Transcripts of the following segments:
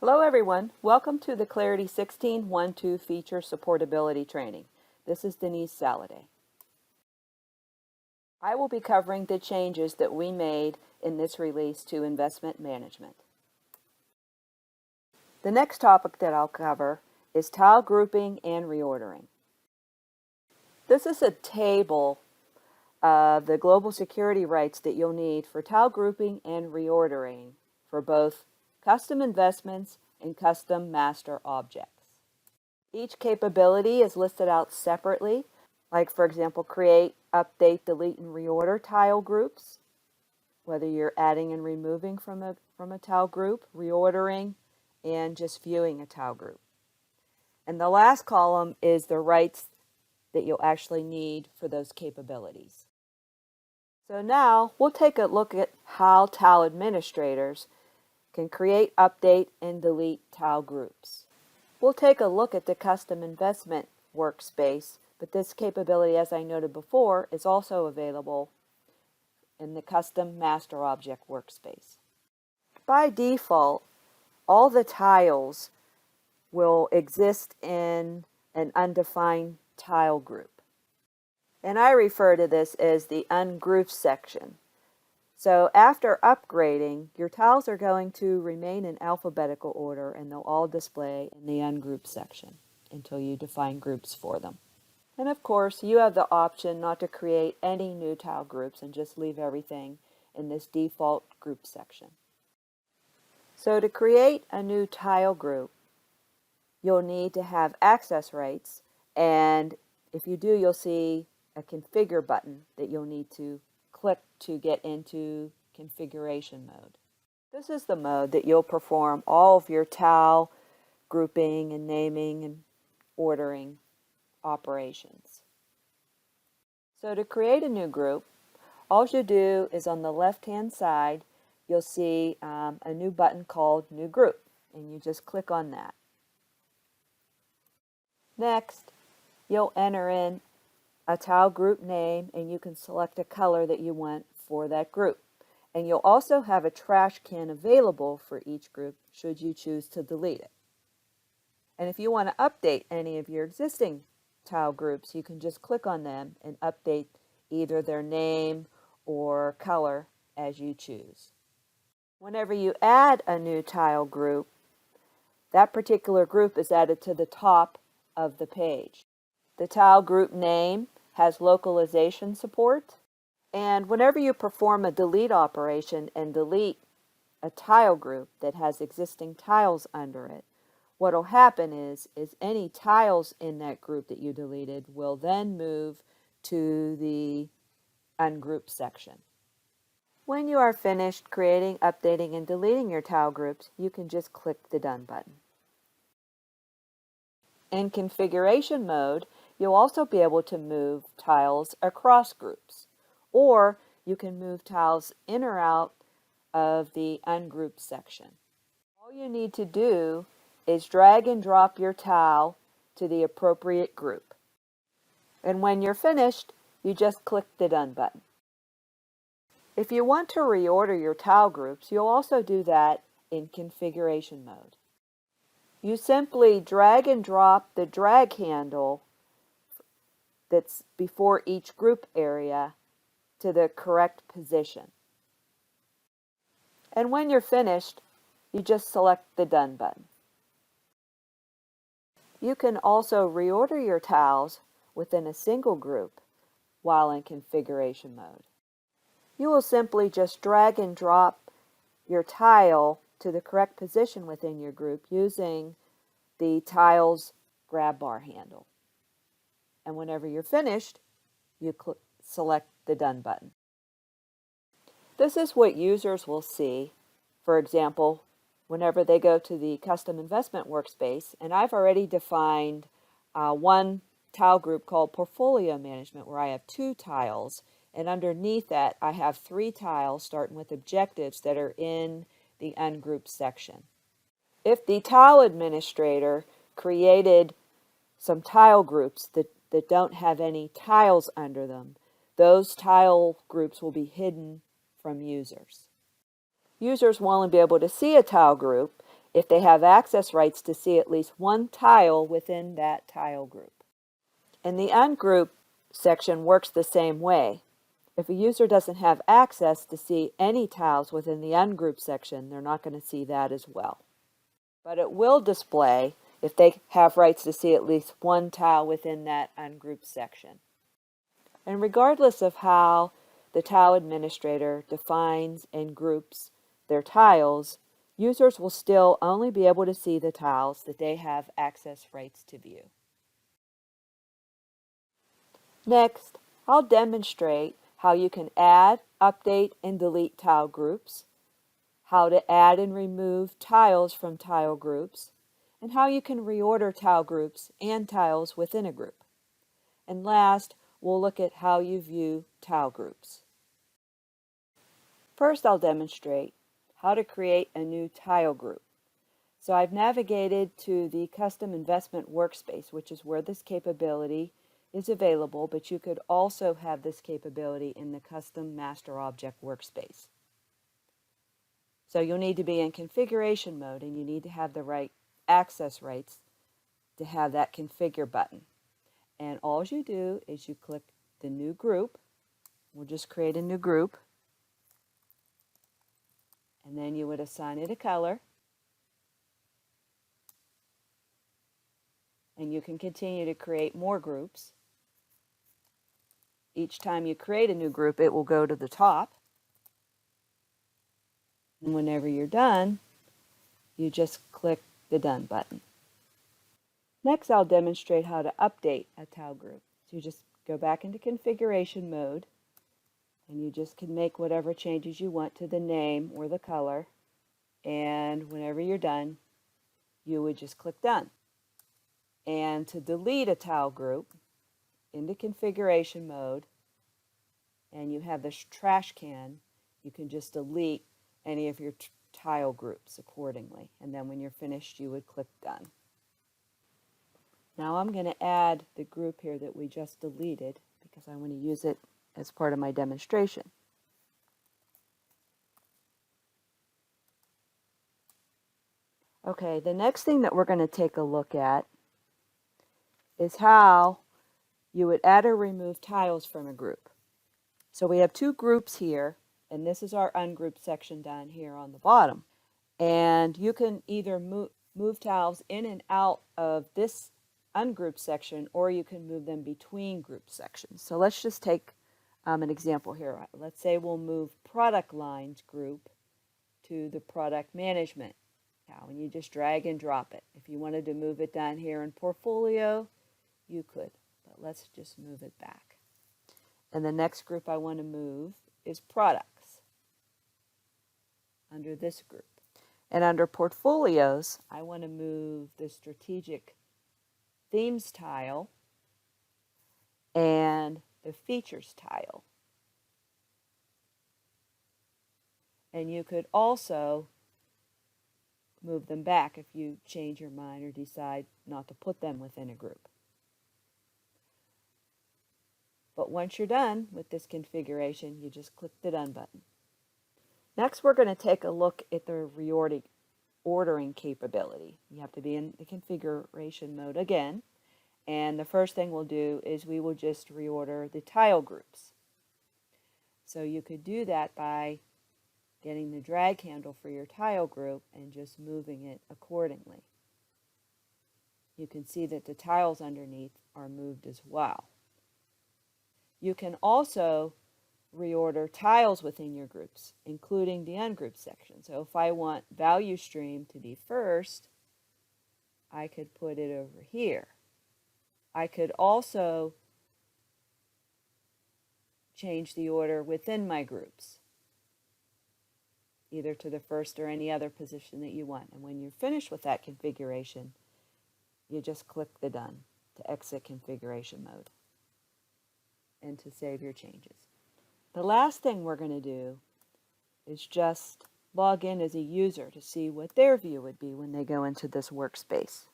Hello everyone, welcome to the Clarity 16.1.2 Feature Supportability Training. This is Denise Saladay. I will be covering the changes that we made in this release to investment management. The next topic that I'll cover is tile grouping and reordering. This is a table of the global security rights that you'll need for tile grouping and reordering for both custom investments and custom master objects. Each capability is listed out separately, like for example, create, update, delete, and reorder tile groups, whether you're adding and removing from a tile group, reordering, and just viewing a tile group. And the last column is the rights that you'll actually need for those capabilities. So now we'll take a look at how tile administrators can create, update, and delete tile groups. We'll take a look at the custom investment workspace, but this capability, as I noted before, is also available in the custom master object workspace. By default, all the tiles will exist in an undefined tile group. And I refer to this as the ungrouped section. So after upgrading, your tiles are going to remain in alphabetical order and they'll all display in the ungrouped section until you define groups for them. And of course, you have the option not to create any new tile groups and just leave everything in this default group section. So to create a new tile group, you'll need to have access rights, and if you do, you'll see a configure button that you'll need to click to get into configuration mode. This is the mode that you'll perform all of your tile grouping and naming and ordering operations. So to create a new group, all you do is on the left-hand side, you'll see a new button called New Group, and you just click on that. Next, you'll enter in a tile group name, and you can select a color that you want for that group. And you'll also have a trash can available for each group should you choose to delete it. And if you want to update any of your existing tile groups, you can just click on them and update either their name or color as you choose. Whenever you add a new tile group, that particular group is added to the top of the page. The tile group name has localization support, and whenever you perform a delete operation and delete a tile group that has existing tiles under it, what will happen is any tiles in that group that you deleted will then move to the ungrouped section. When you are finished creating, updating, and deleting your tile groups, you can just click the Done button. In configuration mode, you'll also be able to move tiles across groups, or you can move tiles in or out of the ungrouped section. All you need to do is drag and drop your tile to the appropriate group. And when you're finished, you just click the Done button. If you want to reorder your tile groups, you'll also do that in configuration mode. You simply drag and drop the drag handle that's before each group area to the correct position. And when you're finished, you just select the Done button. You can also reorder your tiles within a single group while in configuration mode. You will simply just drag and drop your tile to the correct position within your group using the tile's grab bar handle. And whenever you're finished, you select the Done button. This is what users will see, for example, whenever they go to the custom investment workspace, and I've already defined one tile group called portfolio management where I have 2 tiles, and underneath that I have 3 tiles starting with objectives that are in the ungrouped section. If the tile administrator created some tile groups that don't have any tiles under them, those tile groups will be hidden from users. Users will only be able to see a tile group if they have access rights to see at least one tile within that tile group. And the ungroup section works the same way. If a user doesn't have access to see any tiles within the ungroup section, they're not going to see that as well. But it will display if they have rights to see at least one tile within that ungrouped section. And regardless of how the tile administrator defines and groups their tiles, users will still only be able to see the tiles that they have access rights to view. Next, I'll demonstrate how you can add, update, and delete tile groups, how to add and remove tiles from tile groups, and how you can reorder tile groups and tiles within a group. And last, we'll look at how you view tile groups. First, I'll demonstrate how to create a new tile group. So I've navigated to the Custom Investment Workspace, which is where this capability is available, but you could also have this capability in the Custom Master Object Workspace. So you'll need to be in configuration mode, and you need to have the right access rights to have that configure button. And all you do is you click the new group. We'll just create a new group. And then you would assign it a color. And you can continue to create more groups. Each time you create a new group, it will go to the top. And whenever you're done, you just click the Done button. Next, I'll demonstrate how to update a tile group. So you just go back into configuration mode, and you just can make whatever changes you want to the name or the color. And whenever you're done, you would just click Done. And to delete a tile group, into configuration mode, and you have this trash can, you can just delete any of your tile groups accordingly. And then when you're finished, you would click Done. Now I'm going to add the group here that we just deleted because I want to use it as part of my demonstration. Okay, the next thing that we're going to take a look at is how you would add or remove tiles from a group. So we have two groups here, and this is our ungrouped section down here on the bottom. And you can either move tiles in and out of this ungrouped section, or you can move them between group sections. So let's just take an example here. Let's say we'll move product lines group to the product management tile, and you just drag and drop it. If you wanted to move it down here in portfolio, you could, but let's just move it back. And the next group I want to move is products under this group. And under portfolios, I want to move the strategic themes tile and the features tile. And you could also move them back if you change your mind or decide not to put them within a group. But once you're done with this configuration, you just click the Done button. Next, we're going to take a look at the reordering capability. You have to be in the configuration mode again. And the first thing we'll do is we will just reorder the tile groups. So you could do that by getting the drag handle for your tile group and just moving it accordingly. You can see that the tiles underneath are moved as well. You can also reorder tiles within your groups, including the ungrouped section. So if I want value stream to be first, I could put it over here. I could also change the order within my groups, either to the first or any other position that you want. And when you're finished with that configuration, you just click the Done to exit configuration mode and to save your changes. The last thing we're going to do is just log in as a user to see what their view would be when they go into this workspace.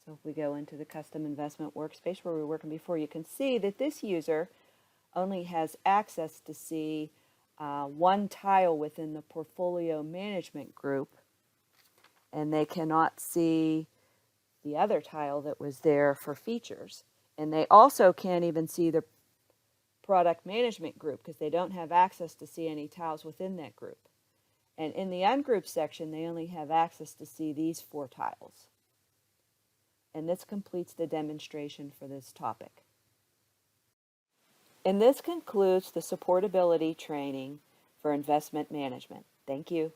So if we go into the Custom Investment Workspace where we were working before, you can see that this user only has access to see one tile within the portfolio management group, and they cannot see the other tile that was there for features. And they also can't even see the product management group because they don't have access to see any tiles within that group. And in the ungrouped section, they only have access to see these 4 tiles. And this completes the demonstration for this topic. And this concludes the supportability training for investment management. Thank you.